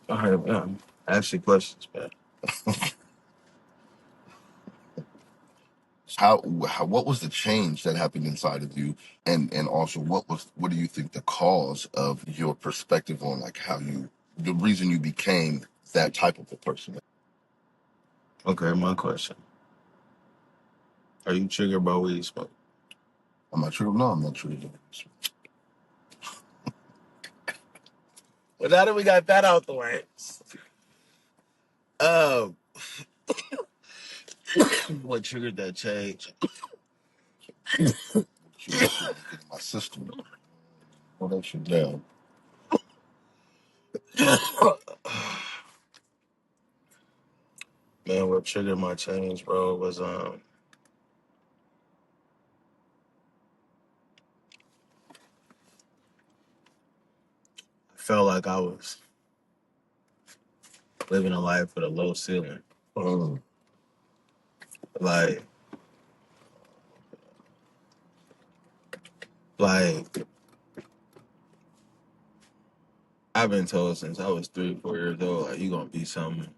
All right, man. Ask your questions, man. What was the change that happened inside of you, and also what do you think the cause of your perspective on like how you the reason you became that type of a person? Okay, my question. Are you triggered by weed smoke? I'm not sure. No, I'm not sure. Well, now that we got that out the way, um, what triggered that change? Shoot, that shit was getting my system. Hold that shit down. Man, what triggered my change, bro, was I felt like I was living a life with a low ceiling. Mm, Like, like I've been told since I was 3, 4 years old, like you gonna be something.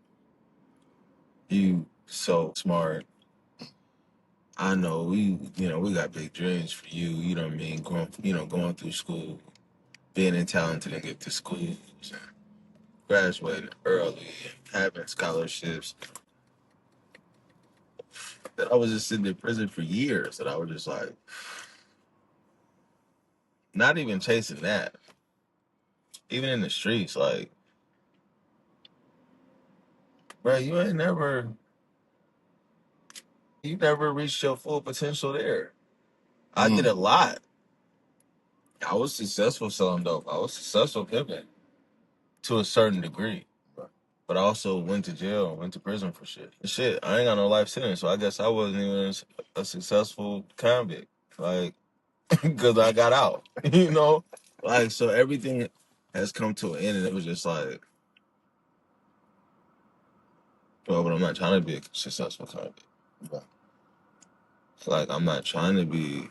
You so smart. I know we got big dreams for you. You know what I mean? Going through school, being talented and get to schools, and graduating early, and having scholarships. That I was just sitting in prison for years. That I was just like, not even chasing that. Even in the streets, like, bro, you never reached your full potential there. I did mm, a lot. I was successful selling dope. I was successful pimping to a certain degree. right. But I also went to jail, went to prison for shit. Shit, I ain't got no life sentence, so I guess I wasn't even a successful convict. Like, because I got out, you know? Like, so everything has come to an end, and it was just like, well, but I'm not trying to be a successful convict. Right. Like, I'm not trying to be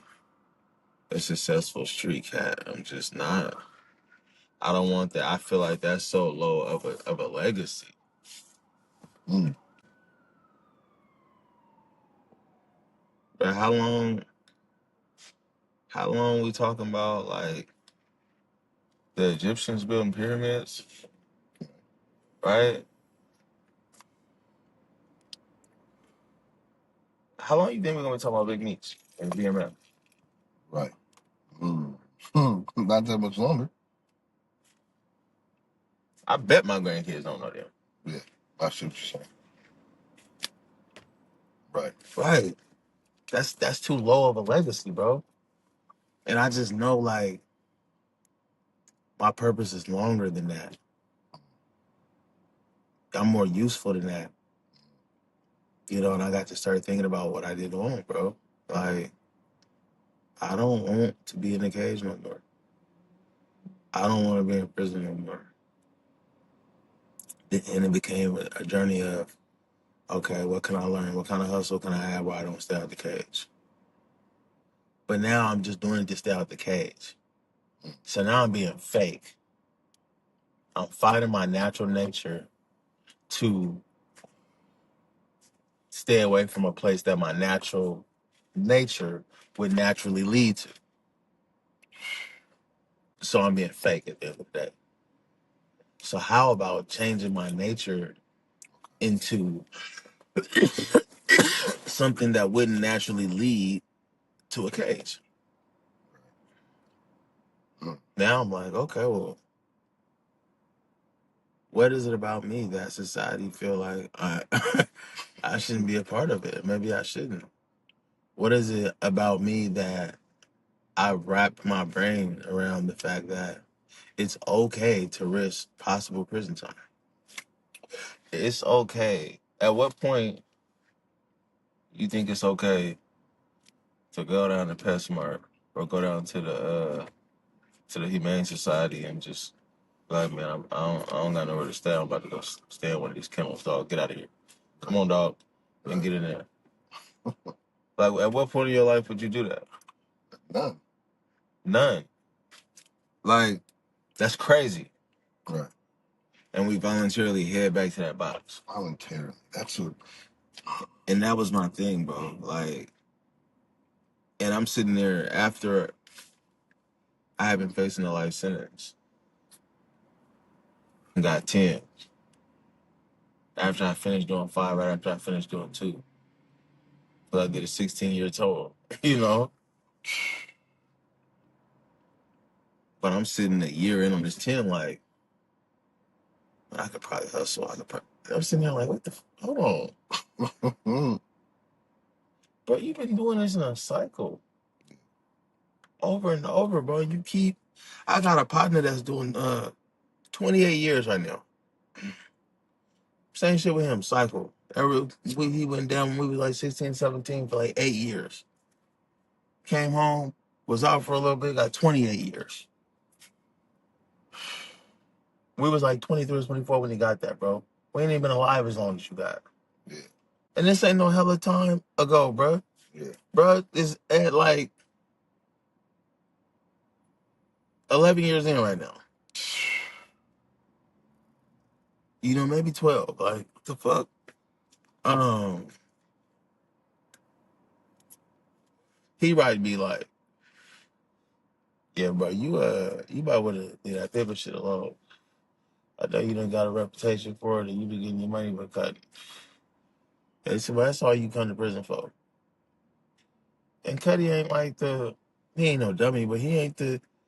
a successful street cat. I'm just not. I don't want that. I feel like that's so low of a legacy. Mm. But how long we talking about like the Egyptians building pyramids, right? How long you think we're gonna be talking about Big Meats and BMF? Right. Mm. Not that much longer. I bet my grandkids don't know them. Yeah, I see what you're saying. Right. Right. That's too low of a legacy, bro. And I just know like my purpose is longer than that. I'm more useful than that. And I got to start thinking about what I did wrong, bro. Like, I don't want to be in a cage no more. I don't want to be in prison no more. And it became a journey of, okay, what can I learn? What kind of hustle can I have where I don't stay out the cage? But now I'm just doing it to stay out the cage. So now I'm being fake. I'm fighting my natural nature to stay away from a place that my natural nature would naturally lead to. So I'm being fake at the end of the day. So how about changing my nature into something that wouldn't naturally lead to a cage? Mm. Now I'm like, okay, well, what is it about me that society feel like I shouldn't be a part of it? Maybe I shouldn't. What is it about me that I wrapped my brain around the fact that it's okay to risk possible prison time? It's okay. At what point you think it's okay to go down to PetSmart or go down to the Humane Society and just like, man, I don't got nowhere to stay. I'm about to go stay in one of these kennels, dog. Get out of here. Come on, dog, and Right. get in there. Like, at what point in your life would you do that? None. None. Like, that's crazy. Right. and we voluntarily head back to that box. Voluntarily. And that was my thing, bro. Like, and I'm sitting there after I had been facing a life sentence. Got 10. After I finished doing 5, right after I finished doing 2. But I did a 16-year total, you know? But I'm sitting a year in on this 10, like, I could probably hustle. I'm sitting there like, what the hold on. Bro, you've been doing this in a cycle over and over, bro. I got a partner that's doing 28 years right now. Same shit with him, cycle. He went down when we was like 16, 17 for like 8 years. Came home, was out for a little bit, got 28 years. We was like 23 or 24 when he got that, bro. We ain't even been alive as long as you got. Yeah. And this ain't no hella time ago, bro. Yeah. Bro is at like 11 years in right now. You know, maybe 12. Like, what the fuck? He might be like, yeah, bro, you might want to leave that paper shit alone. I know you done got a reputation for it and you be getting your money but cut. They said, well, that's all you come to prison for. And Cuddy ain't like he ain't no dummy, but he ain't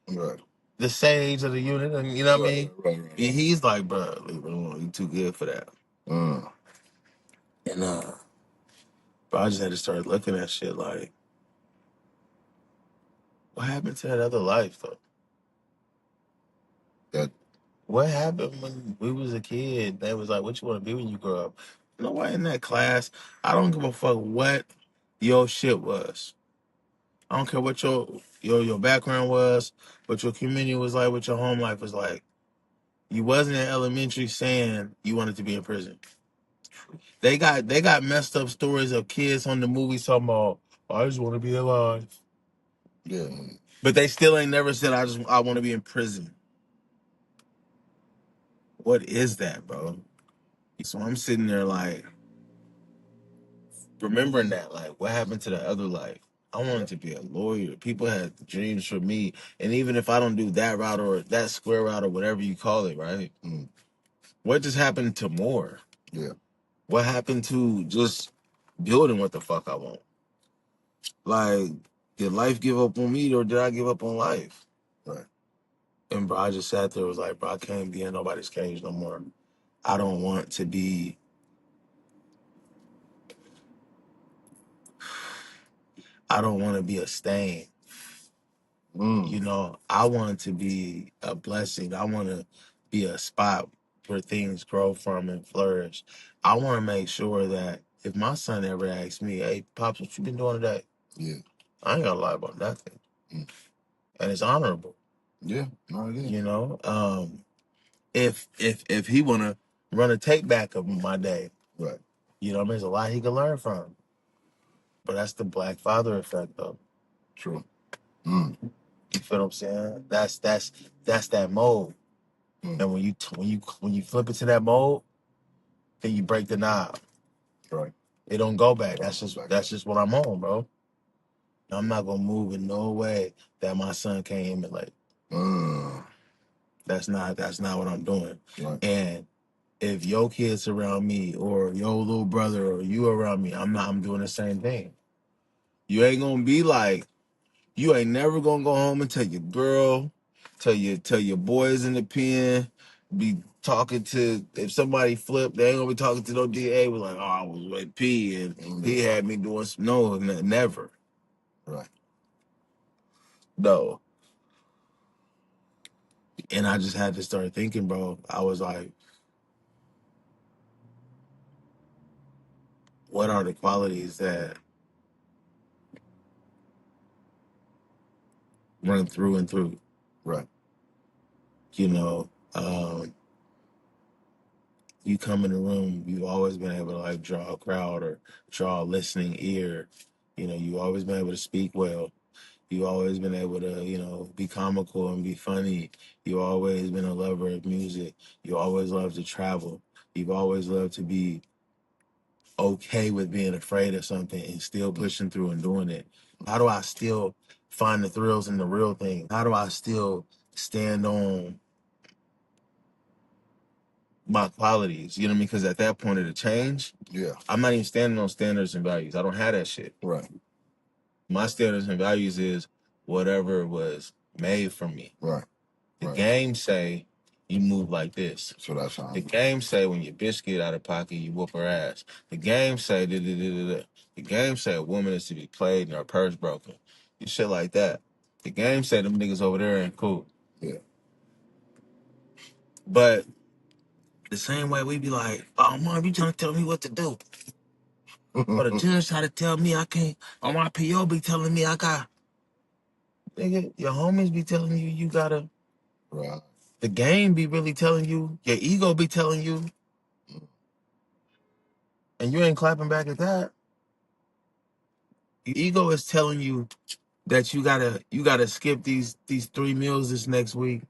Right. the sage of the unit, and you know what I mean? Right. He's like, bro, leave it alone. You too good for that. And but I just had to start looking at shit like, what happened to that other life though? What happened when we was a kid? They was like, what you want to be when you grow up? You know what? In that class, I don't give a fuck what your shit was. I don't care what your background was, what your community was like, what your home life was like. You wasn't in elementary saying you wanted to be in prison. They got messed up stories of kids on the movies talking about, I just want to be alive. Yeah. But they still ain't never said I want to be in prison. What is that, bro? So I'm sitting there like remembering that, like, what happened to the other life? I wanted to be a lawyer. People had dreams for me. And even if I don't do that route or that square route or whatever you call it, right? What just happened to more? Yeah. What happened to just building what the fuck I want? Like, did life give up on me or did I give up on life? Right. And bro, I just sat there, was like, bro, I can't be in nobody's cage no more. I don't want to be a stain. You know, I want to be a blessing. I want to be a spot where things grow from and flourish. I want to make sure that if my son ever asks me, hey, Pops, what you been doing today? Yeah. I ain't got to lie about nothing. And it's honorable. Yeah. No, it is. You know, if he want to run a take back of my day, right. You know, there's a lot he can learn from. But that's the black father effect, though. True. You feel what I'm saying? That's that mode. And when you flip it to that mode, then you break the knob. Right. It don't go back. That's just what I'm on, bro. I'm not gonna move in no way that my son can't emulate. That's not what I'm doing. Right. And if your kids around me or your little brother or you around me, I'm doing the same thing. You ain't gonna be like, you ain't never gonna go home and tell your girl, tell your boys in the pen, be talking to, if somebody flipped, they ain't gonna be talking to no DA, was like, oh, I was with P and he had me doing some, no, never. Right. No. And I just had to start thinking, bro. I was like, what are the qualities that run through and through? Right. You know, you come in the room, you've always been able to like draw a crowd or draw a listening ear. You know, you've always been able to speak well. You've always been able to, be comical and be funny. You've always been a lover of music. You always loved to travel. You've always loved to be okay with being afraid of something and still pushing through and doing it. How do I still find the thrills in the real thing? How do I still stand on my qualities? You know what I mean? Because at that point of the change, Yeah. I'm not even standing on standards and values. I don't have that shit. Right. My standards and values is whatever was made for me. Right. The Right. game say you move like this. So that's how. The game say when your bitch get out of pocket, you whoop her ass. The game say da, da, da, da, da. The game say a woman is to be played and her purse broken. You shit like that. The game say them niggas over there ain't cool. Yeah. But the same way we be like, oh mom, you trying to tell me what to do. Or the judge try to tell me I can't, or my PO be telling me I got, nigga, your homies be telling you you gotta. Right. The game be really telling you, your ego be telling you, and you ain't clapping back at that. Your ego is telling you that you gotta skip these 3 meals this next week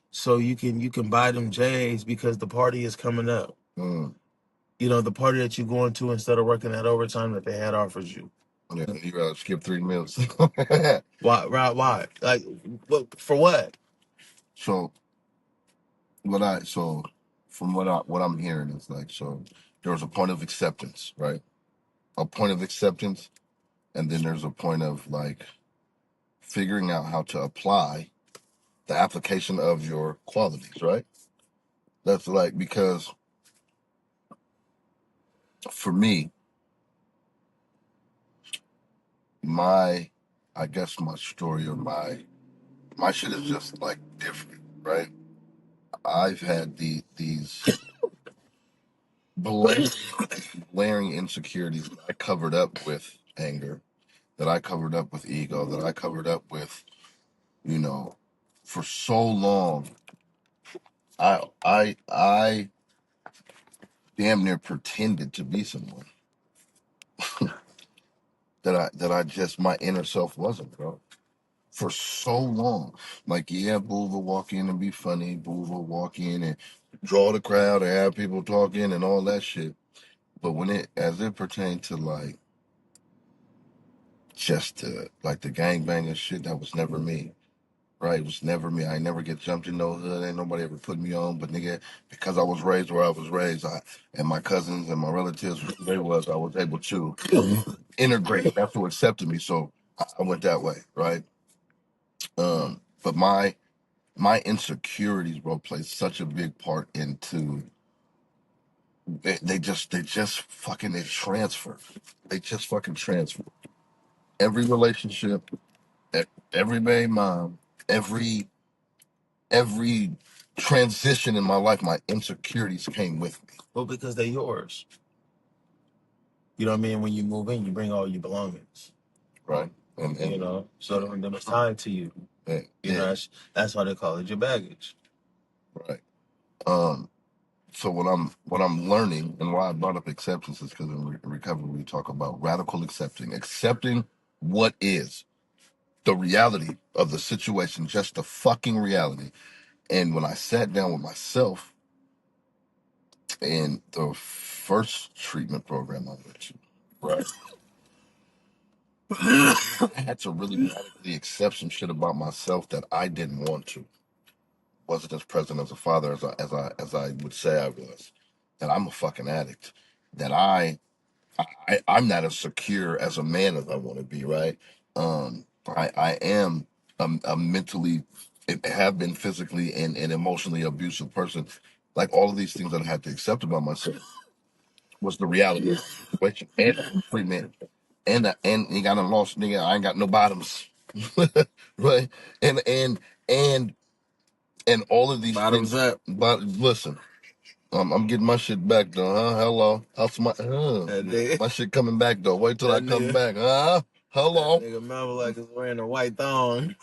so you can buy them J's because the party is coming up. Mm. The party that you're going to instead of working that overtime that they had offered you. Yeah, you gotta skip 3 meals. Why? Right? Why? Like, for what? So from what I'm hearing is like, so there was a point of acceptance, right? A point of acceptance, and then there's a point of like figuring out how to apply the application of your qualities, right? That's like, because for me, my I guess my story or my shit is just like different, right? I've had these blaring, blaring insecurities that I covered up with anger, that I covered up with ego, that I covered up with, you know, for so long. I damn near pretended to be someone that I just my inner self wasn't, bro. For so long. Like, yeah, Boo will walk in and be funny, Boo will walk in and draw the crowd and have people talking and all that shit. But when as it pertained to like just like the gangbanging shit, that was never me. Right? It was never me. I ain't never get jumped in no hood. Ain't nobody ever put me on. But nigga, because I was raised where I was raised, and my cousins and my relatives, who they was, I was able to integrate. That's what accepted me. So I went that way, right? But my insecurities, bro, played such a big part into they just fucking they transfer. They just fucking transfer. Every relationship, every baby mom, every every transition in my life, my insecurities came with me. Well, because they're yours. You know what I mean? When you move in, you bring all your belongings. Right. And So them it's tied to you. yeah, That's why they call it your baggage. right. So what I'm learning, and why I brought up acceptance, is because in recovery we talk about radical accepting what is the reality of the situation, just the fucking reality. And when I sat down with myself in the first treatment program I went to, right, I had to really radically accept some shit about myself that I didn't want to. Wasn't as present as a father as I would say I was. That I'm a fucking addict. That I'm not as secure as a man as I want to be. Right. I am a mentally, have been physically and emotionally abusive person. Like, all of these things that I had to accept about myself was the reality of the situation. And treatment. And you got a lost nigga. I ain't got no bottoms. Right. And and all of these Bottoms things. up. But listen, I'm getting my shit back though, huh? Hello, how's my shit coming back though? Wait till I That come nigga, back, huh? that Hello. nigga Melvin like is wearing a white thong.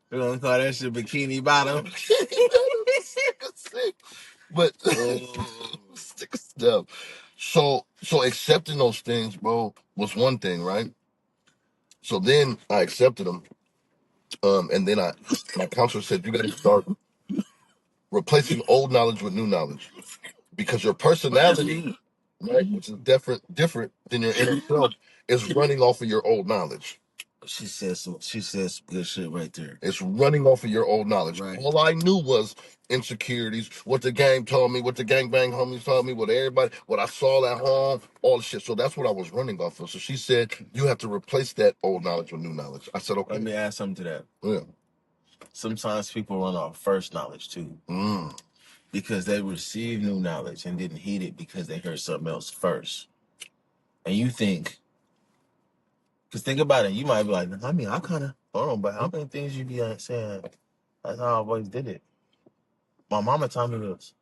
We're gonna call that shit bikini bottom. Sick. But sick stuff. So accepting those things, bro, was one thing, right? So then I accepted them, And then my counselor said, you got to start replacing old knowledge with new knowledge because your personality, right, which is different than your inner self, is running off of your old knowledge. She said some good shit right there. It's running off of your old knowledge. Right. All I knew was insecurities, what the gang told me, what the gangbang homies told me, what I saw at home, all the shit. So that's what I was running off of. So she said, you have to replace that old knowledge with new knowledge. I said, okay. Let me add something to that. Yeah. Sometimes people run off first knowledge too. Because they received new knowledge and didn't heed it because they heard something else first. And you think, because think about it, you might be like, I mean, I kind of, hold on, but how many things you be saying, that's how I always did it. My mama told me this.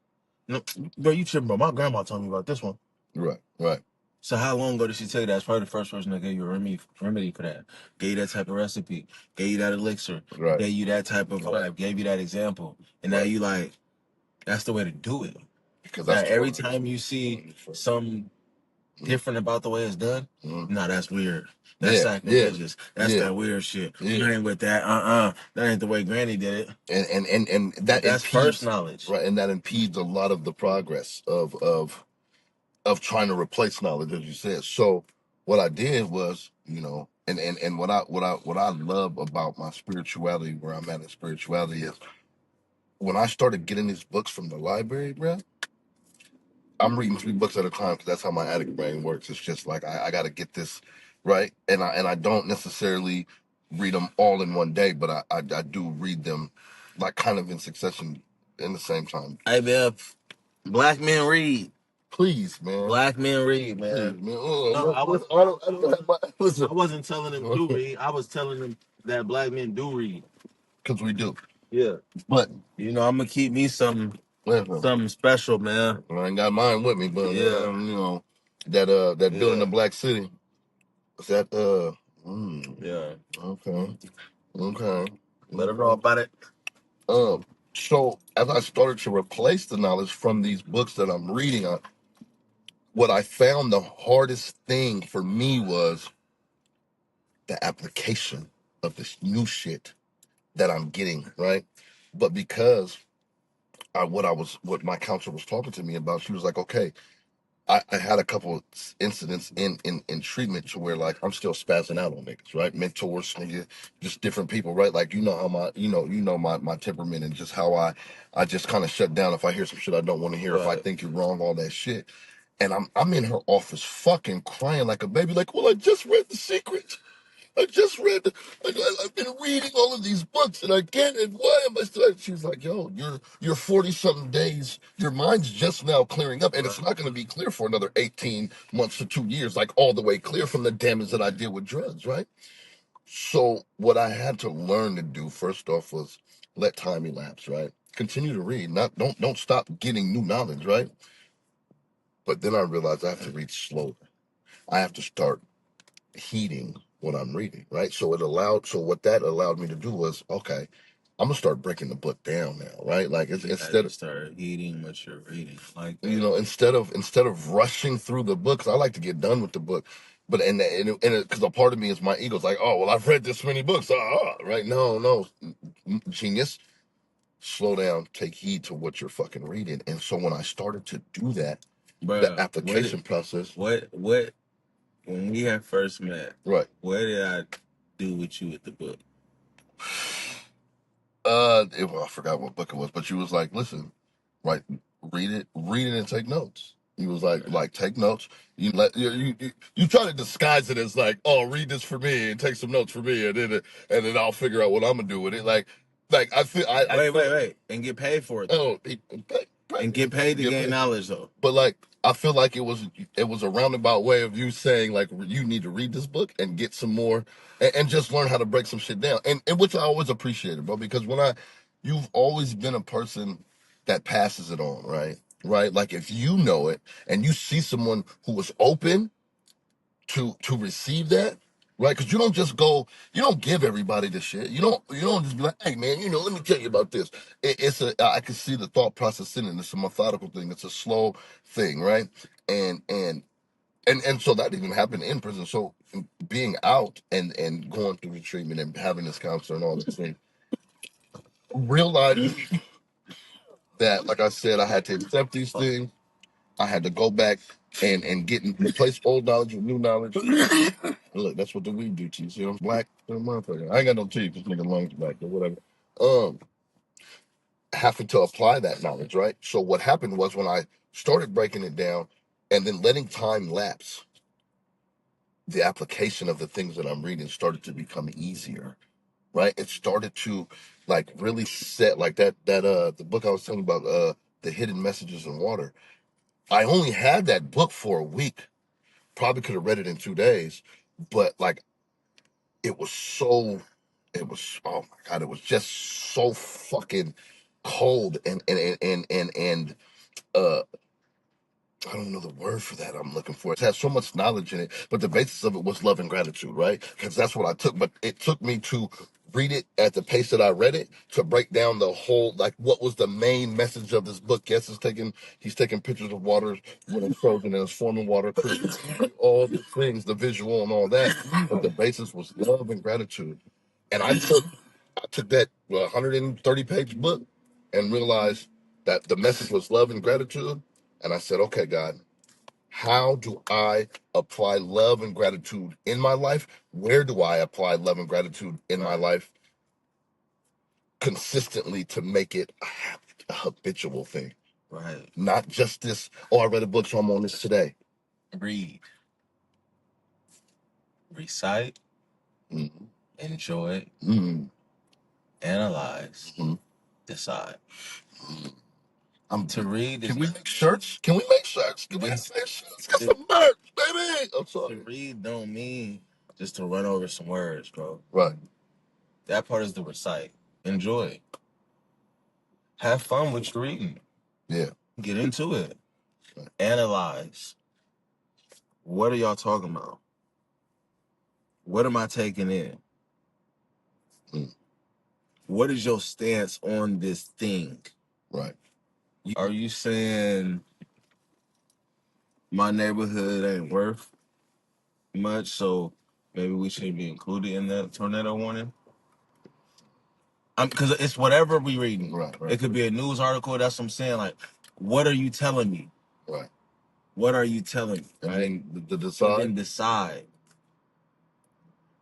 No, bro, you tripping, bro. My grandma told me about this one. Right. So how long ago did she tell you that? That's probably the first person that gave you a remedy for that. Gave you that type of recipe. Gave you that elixir. Right. Gave you that type of vibe. Gave you that example. And now you like, that's the way to do it. Because now every time you see some different about the way it's done, no, that's weird. That's sacrilegious. That's that weird shit. You ain't with that. That ain't the way Granny did it. And that's impedes, first knowledge. Right, and that impedes a lot of the progress of trying to replace knowledge, as you said. So what I did was, and what I love about my spirituality, where I'm at in spirituality, is when I started getting these books from the library, bro. I'm reading 3 books at a time because that's how my addict brain works. It's just like I got to get this right, and I don't necessarily read them all in one day, but I do read them like kind of in succession in the same time. Hey, Biff, black men read. Please, man. Black men read, man. Please, man. No, I wasn't telling them to read. I was telling them that black men do read. Because we do. Yeah. But, I'm going to keep me something special, man. I ain't got mine with me, but, yeah. That building the Black City. Is that, yeah. Okay. Let her know about it. So as I started to replace the knowledge from these books that I'm reading, what I found the hardest thing for me was the application of this new shit that I'm getting, right? But because what my counselor was talking to me about, she was like, okay, I had a couple of incidents in treatment to where like I'm still spazzing out on niggas, right? Mentors, nigga, just different people, right? Like how my temperament and just how I just kind of shut down if I hear some shit I don't want to hear, if I think you're wrong, all that shit. And I'm in her office fucking crying like a baby, like, well, I just read The Secret. I just read, I've been reading all of these books and I can't, and why am I still? She was like, yo, you're 40 something days. Your mind's just now clearing up and it's not going to be clear for another 18 months to 2 years, like all the way clear from the damage that I did with drugs, right? So what I had to learn to do first off was let time elapse, right? Continue to read, don't stop getting new knowledge, right? But then I realized I have to read slower. I have to start heeding what I'm reading, right? So what that allowed me to do was, okay, I'm gonna start breaking the book down now, right? Like instead of start heeding what you're reading, like instead of rushing through the books, I like to get done with the book. But because a part of me is my ego's like, oh well, I've read this many books, right? No, genius, slow down, take heed to what you're fucking reading. And so when I started to do that, the application process. What when we had first met, right? What did I do with you with the book? I forgot what book it was, but she was like, listen, right, read it and take notes. He was like take notes. You try to disguise it as like, oh, read this for me and take some notes for me, and then I'll figure out what I'm gonna do with it. Like I feel wait, and get paid for it. Oh, and get paid to gain knowledge though. But like I feel like it was a roundabout way of you saying like you need to read this book and get some more and just learn how to break some shit down. And which I always appreciated, bro, because you've always been a person that passes it on, right? Right? Like if you know it and you see someone who was open to receive that, right? Because you don't give everybody the shit. You don't just be like, hey man, let me tell you about this. I can see the thought process in it. It's a methodical thing. It's a slow thing, right? And so that even happened in prison. So being out and going through the treatment and having this counselor and all this thing, realizing that, like I said, I had to accept these things. I had to go back and get replace old knowledge with new knowledge. And look, that's what the weed do to you. See, I'm black, motherfucker. I ain't got no teeth. This nigga lungs black or whatever. Having to apply that knowledge, right? So what happened was when I started breaking it down and then letting time lapse, the application of the things that I'm reading started to become easier, right? It started to like really set like that the book I was telling you about, the hidden messages in water. I only had that book for a week. Probably could have read it in 2 days, but like it was so it was oh my god, it was just so fucking cold and uh I don't know the word for that I'm looking for. It has so much knowledge in it, but the basis of it was love and gratitude, right? Because that's what I took. But it took me to read it at the pace that I read it to break down the whole, like, what was the main message of this book. Yes, he's taking pictures of water when it's frozen and it's forming water, all the things, the visual and all that. But the basis was love and gratitude. And I took that 130-page book and realized that the message was love and gratitude. And I said, okay, God, how do I apply love and gratitude in my life? Where do I apply love and gratitude in my life consistently to make it a habit, a habitual thing? Right. Not just this, oh, I read a book, so I'm on this today. Read, recite, enjoy, analyze, decide. To read. Can we make shirts? Can we make shirts? Can we make shirts? Get some merch, baby. I'm sorry. To read don't mean just to run over some words, bro. Right. That part is the recite. Enjoy. Have fun with your reading. Yeah. Get into it. Right. Analyze. What are y'all talking about? What am I taking in? What is your stance on this thing? Right. Are you saying my neighborhood ain't worth much, so maybe we shouldn't be included in that tornado warning? Because it's whatever we reading. Right. It could be a news article. That's what I'm saying. Like, what are you telling me? Right. What are you telling me? And right? Then the decide. And then decide.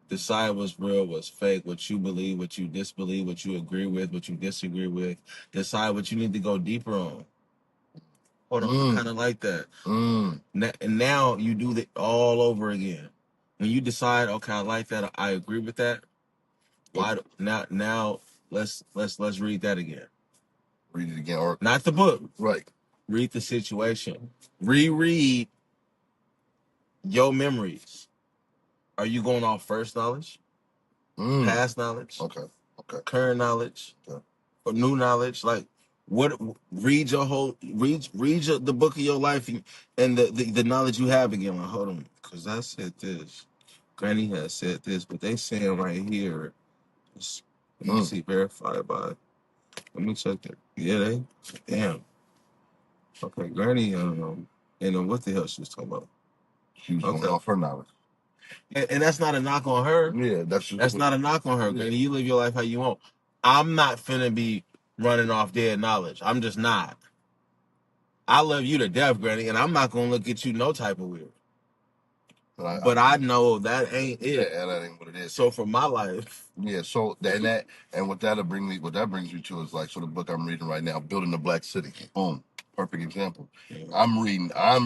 Decide what's real, what's fake, what you believe, what you disbelieve, what you agree with, what you disagree with. Decide what you need to go deeper on. Hold on, I kind of like that. And now you do it all over again. When you decide, okay, I like that, I agree with that. Why now? Let's read that again. Read it again, or not the book. Right. Read the situation. Reread your memories. Are you going off first knowledge, past knowledge, okay, current knowledge, or new knowledge? Like, what? Read your the book of your life and the knowledge you have again. Like, hold on, because I said this. Granny has said this, but they saying right here. Let me see. Verified by. Let me check that. Yeah, they. Damn. Okay, Granny. And what the hell she was talking about? She was going off her knowledge. And that's not a knock on her. Yeah, that's not a knock on her. Yeah. Granny, you live your life how you want. I'm not finna be running off dead knowledge. I'm just not. I love you to death, Granny, and I'm not gonna look at you no type of weird. But I know that ain't it. Yeah, that ain't what it is. So for my life. Yeah, so and what that brings you to is like, so the book I'm reading right now, Building the Black City. Boom. Perfect example. Yeah. I'm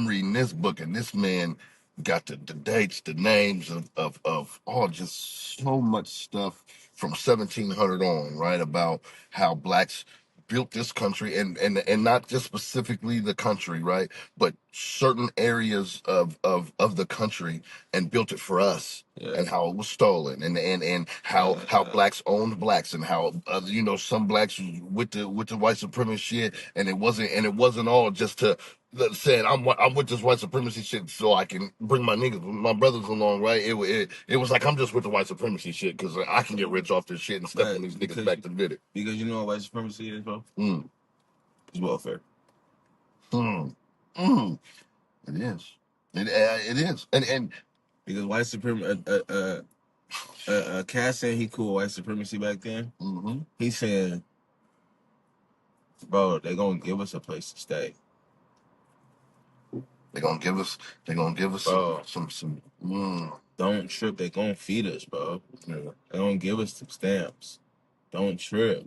reading this book, and this man got the dates, the names of all, just so much stuff from 1700 on, right? About how blacks built this country, and not just specifically the country, right? But certain areas of the country, and built it for us. Yeah. And how it was stolen, and how blacks owned blacks, and how some blacks with the white supremacy shit, and it wasn't all just to saying I'm with this white supremacy shit so I can bring my brothers along, right? It was like, I'm just with the white supremacy shit because I can get rich off this shit and step on these niggas back to get it. Because you know what white supremacy is, bro? It's welfare. It is. It is. And because white supremacy, Cass saying he cool white supremacy back then. Mm-hmm. He's saying, bro, they gonna give us a place to stay. They're gonna give us. They're gonna give us Bro, some. don't trip. They gonna feed us, bro. Yeah. They gonna give us some stamps. Don't trip.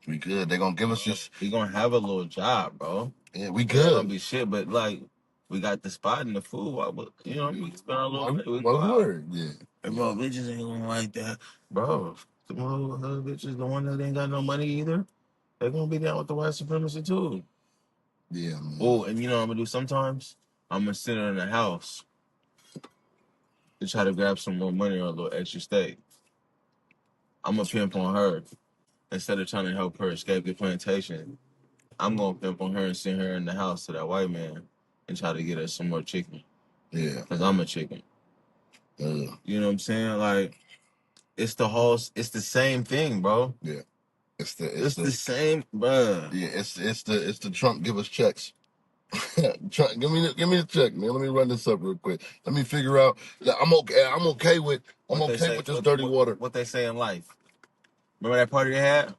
We good. They're gonna give us just. We gonna have a little job, bro. Yeah, we It ain't gonna good. be shit, but like we got the spot and the food. Why would you know what I mean? Spend our little money. We go One out. word. Yeah. And bro, bitches ain't gonna like that, bro. The little bitches, the one that ain't got no money either, they gonna be down with the white supremacy too. Yeah, man. Oh, and you know what I'm gonna do sometimes? I'm gonna sit her in the house to try to grab some more money or a little extra steak. I'm gonna pimp on her instead of trying to help her escape the plantation. I'm gonna pimp on her and send her in the house to that white man and try to get her some more chicken. Yeah. Cause I'm a chicken. Yeah. You know what I'm saying? Like it's the same thing, bro. Yeah. It's the same, bruh. yeah. It's the Trump give us checks. Trump, give me the check, man. Let me run this up real quick. Let me figure out. I'm okay. I'm okay with this dirty water. What they say in life. Remember that party they had?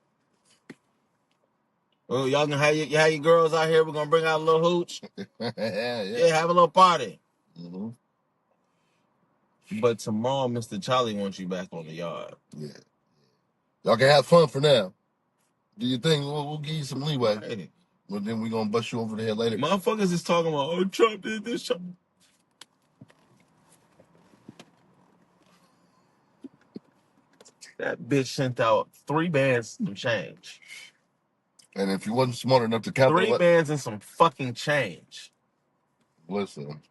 Well, y'all gonna have your girls out here. We're gonna bring out a little hooch. Yeah, have a little party. Mm-hmm. But tomorrow, Mr. Charlie wants you back on the yard. Yeah. Y'all can have fun for now. Do you think we'll give you some leeway? Hey, But then we're gonna bust you over the head later. motherfuckers is talking about, oh, Trump did this. Trump. That bitch sent out 3 bands and some change. And if you wasn't smart enough to 3 bands and some fucking change. listen.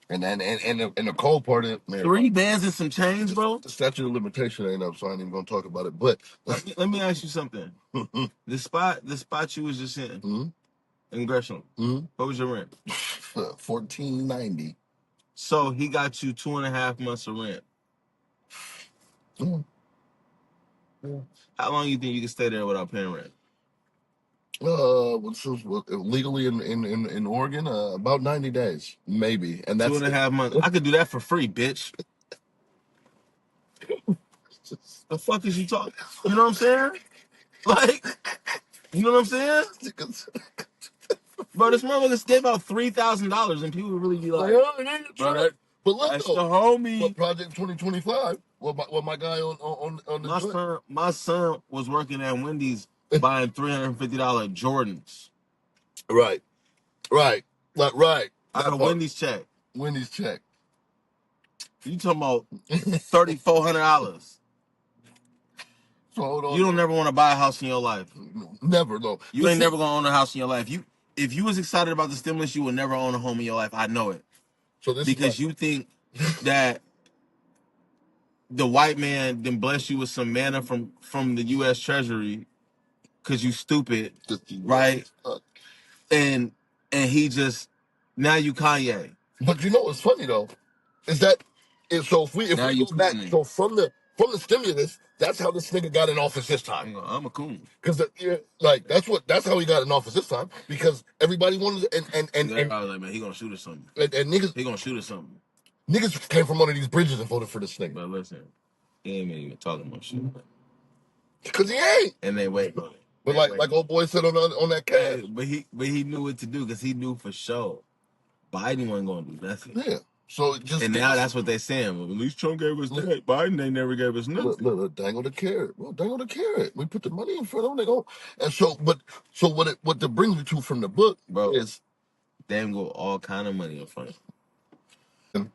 And the cold part is, man, 3 bands and some change, bro. the statute of limitation ain't up, so I ain't even gonna talk about it. But let me ask you something. The spot you was just in, in Gresham, what was your rent? $14.90. So he got you 2.5 months of rent. How long you think you can stay there without paying rent? Legally in Oregon, about 90 days, maybe, and that's 2.5 months. I could do that for free, bitch. The fuck is you talking? You know what I'm saying? Like, you know what I'm saying? Bro, this motherfucker gave out $3,000 and people would really be like, bro, but look, that's the homie. What Project 2025? What my guy on the my son was working at Wendy's buying $350 Jordans. Right. I got a Wendy's check. Wendy's check. You talking about $3,400? So hold on. You don't never want to buy a house in your life. Never, though. You ain't never gonna own a house in your life. If you was excited about the stimulus, you would never own a home in your life. I know it. So this because you think that the white man then bless you with some manna from the U.S. Treasury because you stupid, right? And he just now you Kanye. But you know what's funny though, is that if we go back, so from the stimulus, that's how this nigga got in office this time. I'm a coon. Because that's how he got in office this time. Because everybody wanted and I was like, man, he gonna shoot us something. And niggas, he gonna shoot us something. Niggas came from under these bridges and voted for this nigga. But listen, he ain't even talking about shit. Because he ain't. And they wait on it. But like old boy said on that cast. But he knew what to do because he knew for sure Biden wasn't gonna do nothing. Yeah. So now that's what they're saying. Well, at least Trump gave us that. Biden ain't never gave us nothing. Look, dangle the carrot. Well, dangle the carrot. We put the money in front of them. They go. And so what that brings me to from the book, bro, is they go all kind of money in front of them.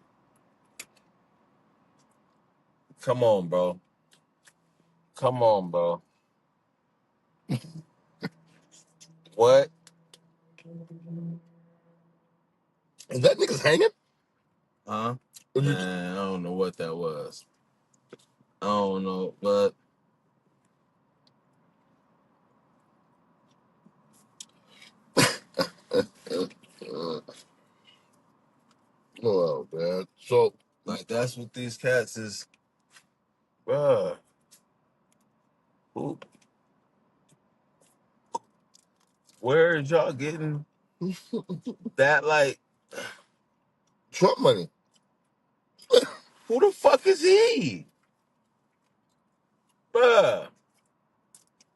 Come on, bro. Come on, bro. What? Is that niggas hanging? Huh? Man, I don't know what that was. I don't know, but oh man. So like that's what these cats is, bruh. Where is y'all getting that? Like, Trump money. Who the fuck is he? Bruh.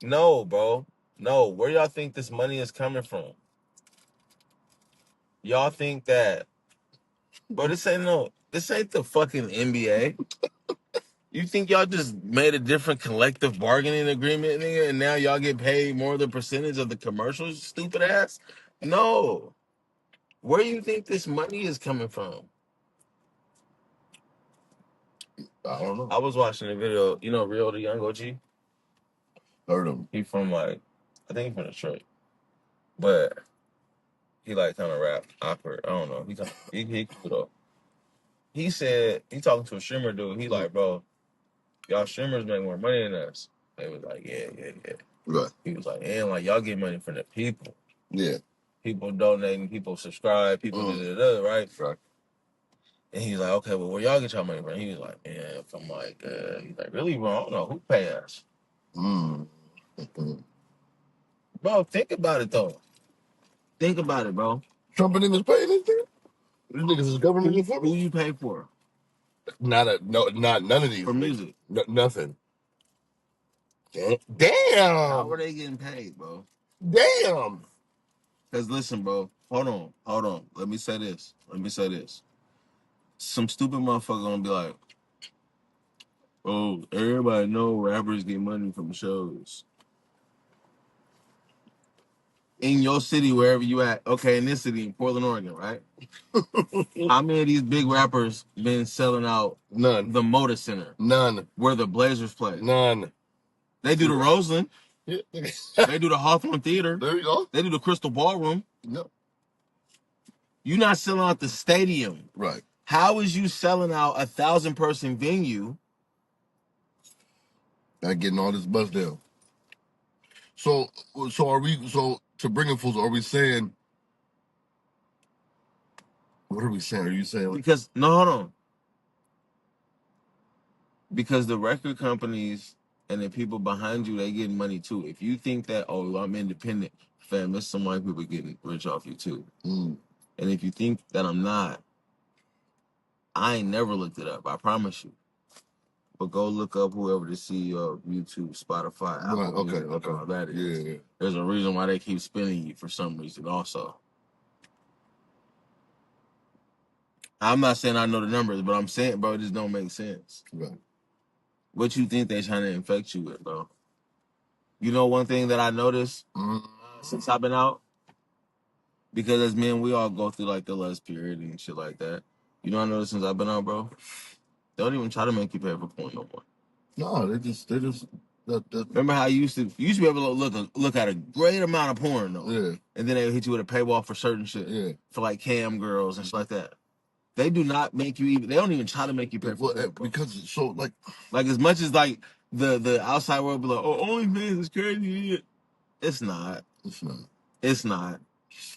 No, bro. No. Where y'all think this money is coming from? Y'all think that, bro, this ain't the fucking NBA. You think y'all just made a different collective bargaining agreement, nigga, and now y'all get paid more than percentage of the commercials, stupid ass? No. Where you think this money is coming from? I don't know. I was watching a video, you know, Real the Young OG? Heard him. He from I think he from Detroit. But he like kind of rap awkward. I don't know. He cool though. He said, he talking to a streamer dude. He like, bro, y'all streamers make more money than us. They was like, yeah. Right. He was like, and like y'all get money from the people. Yeah. People donating, people subscribe, people right? Right. And he's like, okay, well, where y'all get y'all money from? He was like, man, from he's like, really, bro? I don't know who pay us. Bro, think about it though. Think about it, bro. Trump and him is paying this thing. These niggas is government Who you pay for? Not none of these for music. Nothing. Damn. How are they getting paid, bro? Damn. Because listen, bro. Hold on. Let me say this. Some stupid motherfucker gonna be like, oh, everybody know rappers get money from shows. In your city, wherever you at, okay, in this city, in Portland, Oregon, right? How many of these big rappers been selling out None. the Moda Center? None. Where the Blazers play? None. They do the Roseland. They do the Hawthorne Theater. There you go. They do the Crystal Ballroom. No. You're not selling out the stadium. Right. How is you selling out 1,000-person venue? Not getting all this buzz down. So are we? So to bring it full, are we saying? What are we saying? Are you saying? Because no, hold on. Because the record companies and the people behind you, they getting money too. If you think that, oh, I'm independent, fam, there's some white people getting rich off you too. And if you think that I'm not, I ain't never looked it up. I promise you. But go look up whoever the CEO of YouTube, Spotify, Apple Music, all that is. Yeah. There's a reason why they keep spinning you for some reason also. I'm not saying I know the numbers, but I'm saying, bro, it just don't make sense. Right. What you think they trying to infect you with, bro? You know one thing that I noticed since I've been out? Because as men, we all go through like the lust period and shit like that. You know what I noticed since I've been out, bro? They don't even try to make you pay for porn no more. No, they just remember how you used to be able to look at a great amount of porn though. Yeah. And then they hit you with a paywall for certain shit. Yeah. For like cam girls and shit like that. They do not make you even. They don't even try to make you pay for it because it's so like as much as like the outside world be like, oh, OnlyFans is crazy. It's not. It's not.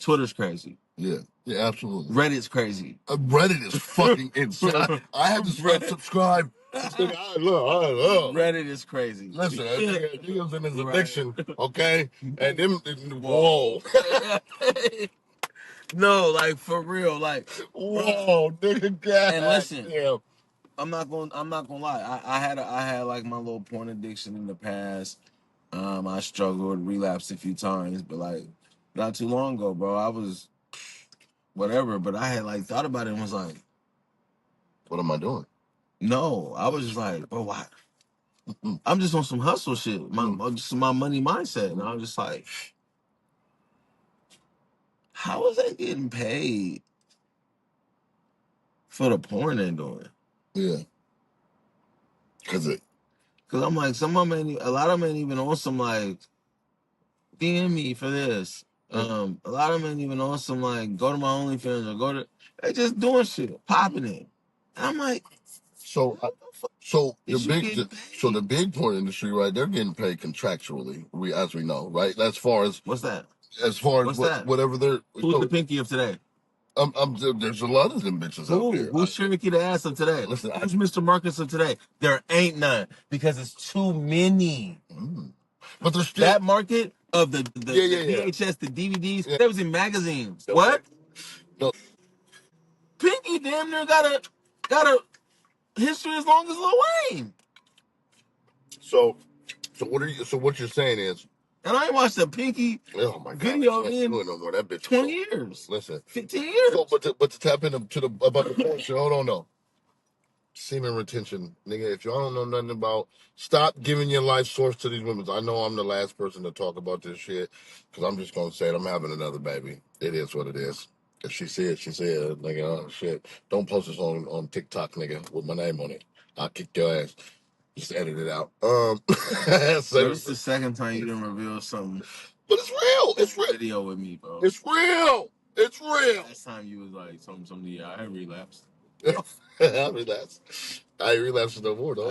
Twitter's crazy. Yeah, absolutely. Reddit's crazy. Reddit is fucking insane. I had to subscribe. Reddit is crazy. Listen, niggas in his addiction, okay? And them, whoa. No, like for real, like whoa, nigga. God, and listen, I'm not gonna lie. I had like my little porn addiction in the past. I struggled, relapsed a few times, but like not too long ago, bro, I was whatever. But I had like thought about it and was like, what am I doing? No, I was just like, bro, why? I'm just on some hustle shit, just my money mindset, and I was just like, how is they getting paid for the porn they're doing? Yeah. Cause I'm like, a lot of them ain't even on some like, DM me for this. A lot of them ain't even on some like, go to my OnlyFans or they just doing shit, popping it. And I'm like, so the big porn industry, right? They're getting paid contractually, as we know, right? As far as what's that? As far as whatever they're. Who's the pinky of today? There's a lot of them bitches out there. Who's Cherokee the ass of today? Listen, who's Mr. Marcus of today? There ain't none because it's too many. But there's still that market of the VHS, the DVDs. That was in magazines. What? No. Pinky damn near got a history as long as Lil Wayne. So what you're saying is, and I ain't watched a Pinky oh my god, video I can't do in it no more. That bitch. 20 years. Listen, 15 years. so but to tap into about the bullshit. Hold on, though. Semen retention, nigga. If y'all don't know nothing about, stop giving your life source to these women. I know I'm the last person to talk about this shit because I'm just gonna say it. I'm having another baby. It is what it is. If she said, nigga. Oh shit! Don't post this on TikTok, nigga, with my name on it. I'll kick your ass. Just edit it out. Bro, it's the second time you done revealed something. But it's real. It's real. Video with me, bro. It's real. It's real. Last time you was like something. Yeah, I relapsed. I relapsed. I ain't relapsing no more though.